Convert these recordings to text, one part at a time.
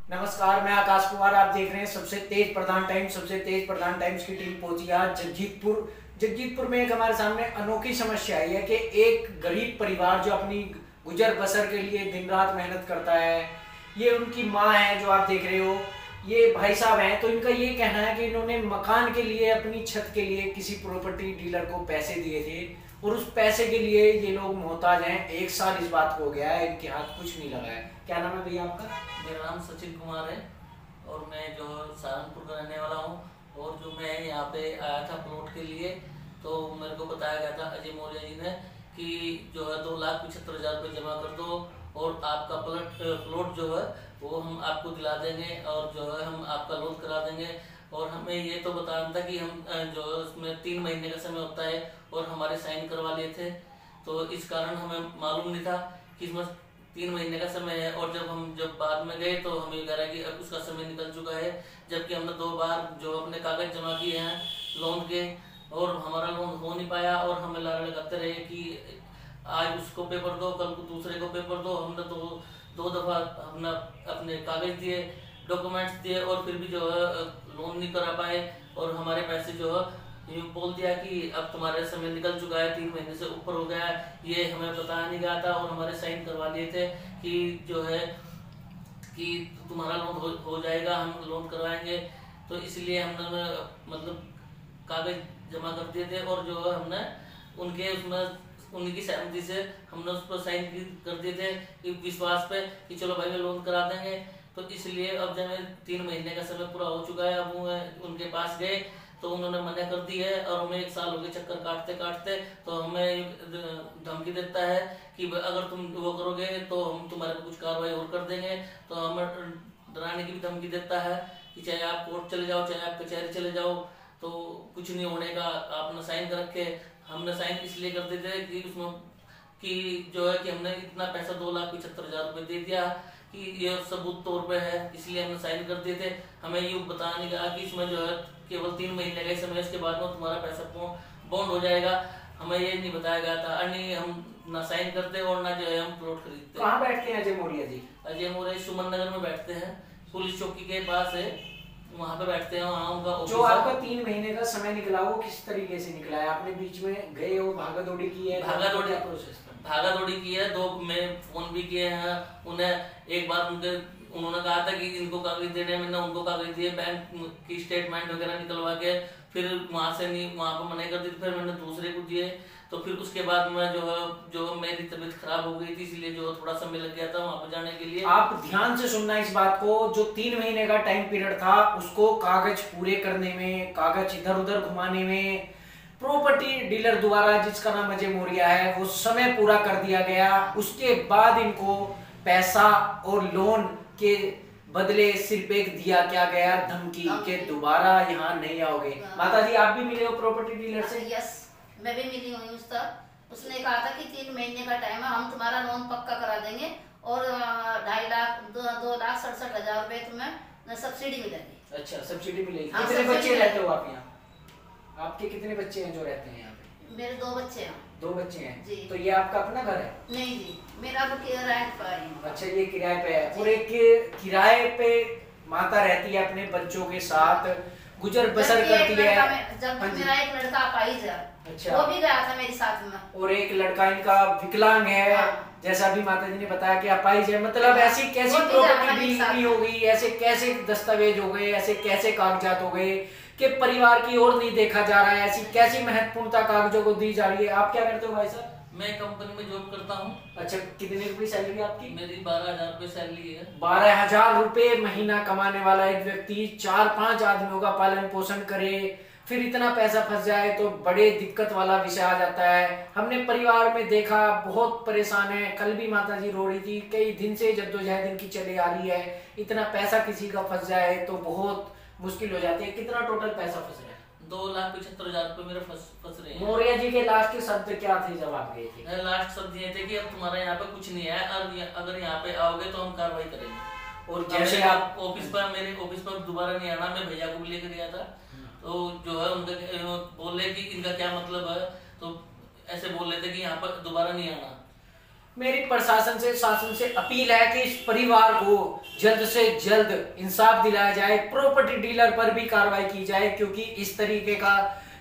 नमस्कार, मैं आकाश कुमार। आप देख रहे हैं सबसे तेज प्रधान टाइम्स। सबसे तेज प्रधान टाइम्स की टीम पहुंची आज जगजीतपुर में एक हमारे सामने अनोखी समस्या आई है कि एक गरीब परिवार जो अपनी गुजर बसर के लिए दिन रात मेहनत करता है, ये उनकी माँ है जो आप देख रहे हो, ये भाई साहब हैं। तो इनका ये कहना है कि इन्होंने मकान के लिए, अपनी छत के लिए किसी प्रॉपर्टी डीलर को पैसे दिए थे और उस पैसे के लिए ये लोग मोहताज हैं। 1 साल इस बात को हो गया है, इनके हाथ कुछ नहीं लगा है। क्या नाम है भैया आपका? मेरा नाम सचिन कुमार है और मैं जो सहारनपुर का रहने वाला हूँ। और जो मैं यहाँ पे आया था प्लॉट के लिए, तो मेरे को बताया गया था अजय मौर्य जी ने कि जो है 2,75,000 रुपये जमा कर दो और आपका प्लॉट जो है वो हम आपको दिला देंगे और जो है हम आपका लोन करा देंगे। और हमें ये तो बताना था कि हम जो है उसमें 3 महीने का समय होता है और हमारे साइन करवा लिए थे, तो इस कारण हमें मालूम नहीं था कि इसमें 3 महीने का समय है। और जब बाद में गए तो हमें कह रहा है कि अब उसका समय निकल चुका है, जबकि हमने 2 बार जो अपने कागज जमा किए हैं लोन के और हमारा लोन हो नहीं पाया। और हमें लारे लगाते रहे कि आज उसको पेपर दो, कल को दूसरे को पेपर दो। हमने तो 2 दफा हमने अपने कागज दिए, डॉक्यूमेंट्स दिए और फिर भी जो है लोन नहीं करा पाए। और हमारे पैसे जो है ये बोल दिया कि अब तुम्हारा समय निकल चुका है, 3 महीने से ऊपर हो गया है। ये हमें बताया नहीं गया था और हमारे साइन करवा दिए थे कि जो है कि तुम्हारा लोन हो जाएगा, हम लोन करवाएंगे। तो इसलिए हमने मतलब कागज जमा कर दिए थे और जो है हमने उनके उसमें उनकी सहमति से हमने उस पर साइन कर दिए थे कि विश्वास पे कि चलो भाई मैं लोन करा देंगे। तो इसलिए अब जब 3 महीने का समय पूरा हो चुका है, अब वो उनके पास गए तो उन्होंने मना कर दी है और हमें 1 साल हो गए चक्कर काटते काटते। तो हमें धमकी देता है कि अगर तुम वो करोगे तो हम तुम्हारे पे कुछ कार्रवाई और कर देंगे। तो हमें डराने की भी धमकी देता है कि चाहे आप कोर्ट चले जाओ, चाहे आप कचहरी चले जाओ, तो कुछ नहीं होने का। आपने साइन कर रखे। हमने साइन इसलिए कर देते थे कि उसमें कि जो है कि हमने इतना पैसा 2,75,000 रुपये दे दिया कि ये सबूत तौर पे है, इसलिए हमने साइन कर दिए थे। हमें ये बताया नहीं गया कि इसमें जो है केवल 3 महीने का समय, इसके बाद में तुम्हारा पैसा बॉन्ड हो जाएगा। हमें ये नहीं बताया गया था। अन्य हम ना साइन करते और ना जो है हम प्लॉट खरीदते। कहाँ बैठते हैं अजय मौर्य जी? अजय मौर्य सुमन नगर में बैठते हैं, पुलिस चौकी के पास है, वहाँ पे बैठते हैं। वहाँ उनका जो आपका 3 महीने का समय निकला वो किस तरीके से निकला है? आपने बीच में गए हो, भागा दौड़ी की है? भागा दौड़ी की है। 2 में फोन भी किए हैं उन्हें। एक बार उन्होंने कहा था कि इनको कागज देने, मैंने उनको कागज दिए, बैंक की स्टेटमेंट वगैरह निकलवा के। फिर वहां से नहीं, वहां पर मना कर दी। फिर मैंने दूसरे को दिए। तो फिर उसके बाद में जो मेरी तबीयत खराब हो गई थी, इसलिए जो थोड़ा समय लग गया था वहां पर जाने के लिए। आप ध्यान से सुनना इस बात को। जो 3 महीने का टाइम पीरियड था उसको कागज पूरे करने में, कागज इधर उधर घुमाने में प्रॉपर्टी डीलर द्वारा, जिसका नाम अजय मौर्य है, वो समय पूरा कर दिया गया। उसके बाद इनको पैसा और लोन के बदले सिर्फ एक दिया क्या गया, धमकी के दोबारा यहाँ नहीं आओगे। माता जी, आप भी मिले हो प्रॉपर्टी डीलर से? यस, मैं भी मिली हुई हूँ उसने कहा था कि 3 महीने का टाइम है, हम तुम्हारा लोन पक्का करा देंगे और 2,67,000 रुपए तुम्हें सब्सिडी मिलेगी। अच्छा, सब्सिडी मिलेगी। हाँ, कितने सब्सिडी बच्चे रहते हो आप यहाँ? आपके कितने बच्चे हैं जो रहते हैं यहाँ पे? मेरे 2 बच्चे हैं। 2 बच्चे हैं जी। तो ये आपका अपना घर है? नहीं जी, मेरा तो रेंट पर है। अच्छा, ये किराए पे है। और एक किराए पे माता रहती है अपने बच्चों के साथ, गुजर बसर करती है। जब मेरा एक लड़का अपाहिज है, अच्छा, वो भी गया था मेरे साथ में। और एक लड़का इनका विकलांग है। हाँ। जैसा भी माता जी ने बताया कि अपाहिज है। मतलब ऐसी कैसी प्रॉपर्टी डील हो गई, ऐसे कैसे दस्तावेज हो गए, ऐसे कैसे कागजात हो गए कि परिवार की ओर नहीं देखा जा रहा है? ऐसी कैसी महत्वपूर्णता कागजों को दी जा रही है? आप क्या करते हो भाई साहब? मैं कंपनी में जॉब करता हूँ। अच्छा, कितने रुपए सैलरी आपकी? मेरी 12,000 रुपये सैलरी है। 12,000 रुपए महीना कमाने वाला एक व्यक्ति 4-5 आदमियों का पालन पोषण करे, फिर इतना पैसा फंस जाए तो बड़े दिक्कत वाला विषय आ जाता है। हमने परिवार में देखा, बहुत परेशान है। कल भी माता जी रो रही थी, कई दिन से जद्दोजहद इनकी चली आ रही है। इतना पैसा किसी का फंस जाए तो बहुत मुश्किल हो जाती है। कितना टोटल पैसा फंस रहा है? 2,75,000 रुपये मेरे फंस रहे हैं। मौर्य जी के लास्ट के शब्द क्या थे जब आप गए थे? लास्ट शब्द ये थे कि अब तुम्हारा यहाँ पे कुछ नहीं है और अगर यहाँ पे आओगे तो हम कार्रवाई करेंगे। और जैसे आप ऑफिस पर, मेरे ऑफिस पर दोबारा नहीं आना। मैं भैया को भी लेकर गया था, तो जो है उनका बोल रहे कि इनका क्या मतलब है, तो ऐसे बोल रहे थे कि यहाँ पर दोबारा नहीं आना। मेरी प्रशासन से, शासन से अपील है कि इस परिवार को जल्द से जल्द इंसाफ दिलाया जाए, प्रॉपर्टी डीलर पर भी कार्रवाई की जाए, क्योंकि इस तरीके का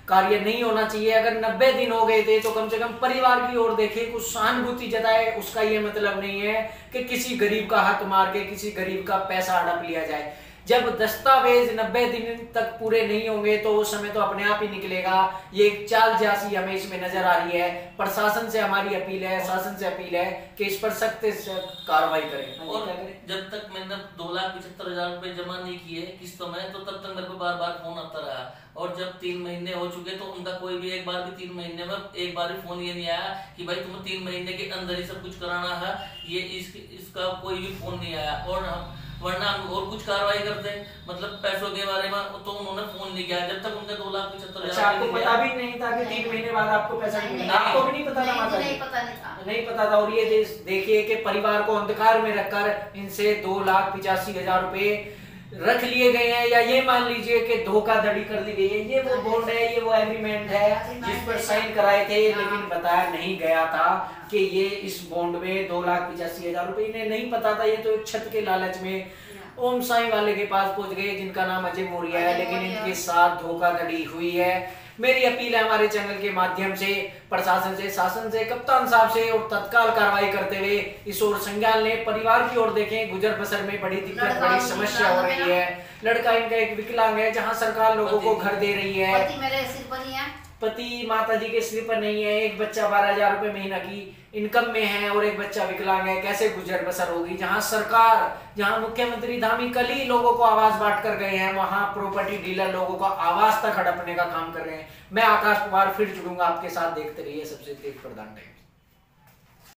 कार्य नहीं होना चाहिए। अगर 90 दिन हो गए थे तो कम से कम परिवार की ओर देखे, कुछ सहानुभूति जताए। उसका ये मतलब नहीं है कि किसी गरीब का हक मार के किसी गरीब का पैसा हड़प लिया जाए। जब दस्तावेज 90 दिन तक पूरे नहीं होंगे तो उस समय तो अपने आप ही निकलेगा। ये एक चालबाजी हमें इसमें नजर आ रही है। प्रशासन से हमारी अपील है, शासन से अपील है कि इस पर सख्त से सख्त कार्रवाई करें। और जब तक मैंने 2,75,000 रुपए जमा नहीं किए किस्तों में, तो तब तक मेरे को बार बार फोन आता रहा। और जब 3 महीने हो चुके तो उनका कोई भी एक बार भी 3 महीने में एक बार भी फोन ये नहीं आया कि भाई तुम्हें 3 महीने के अंदर ही सब कुछ कराना है। ये इसका कोई भी फोन नहीं आया। और हम वरना और कुछ कार्रवाई करते हैं, मतलब पैसों के बारे में, तो उन्होंने फोन नहीं किया जब तक उनके 2,75,000। अच्छा, आपको पता भी नहीं था कि 3 महीने बाद आपको पैसा मिलेगा? आपको भी नहीं पता था माता जी? नहीं पता था। और ये देखिए कि परिवार को अंधकार में रखकर इनसे 2,85,000 रुपए रख लिए गए हैं, या ये मान लीजिए कि धोखाधड़ी कर ली गई है। ये वो बॉन्ड है, ये वो एग्रीमेंट है जिस पर साइन कराए थे, लेकिन बताया नहीं गया था कि ये इस बॉन्ड में 2,85,000 रुपए इन्हें नहीं पता था। ये तो छत के लालच में ओम साई वाले के पास पहुंच गए, जिनका नाम अजय मौर्य है, लेकिन इनके साथ धोखाधड़ी हुई है। मेरी अपील है हमारे चैनल के माध्यम से प्रशासन से, शासन से, कप्तान साहब से, और तत्काल कार्रवाई करते हुए इस ओर संज्ञान लें, परिवार की ओर देखें। गुजर बसर में बड़ी दिक्कत, बड़ी समस्या हो रही है। लड़का इनका एक विकलांग है, जहां सरकार लोगों को घर दे रही है। पति मेरे सिर पर ही है, पति माता जी के सिर पर नहीं है। एक बच्चा 12,000 रुपए महीना की इनकम में है और एक बच्चा विकलांग है। कैसे गुजर बसर होगी? जहां सरकार, जहां मुख्यमंत्री धामी कल ही लोगों को आवाज बांट कर गए हैं, वहां प्रॉपर्टी डीलर लोगों को आवाज तक हड़पने का काम कर रहे हैं। मैं आकाश कुमार फिर जुड़ूंगा आपके साथ। देखते रहिए सबसे तेज प्रधान टाइम।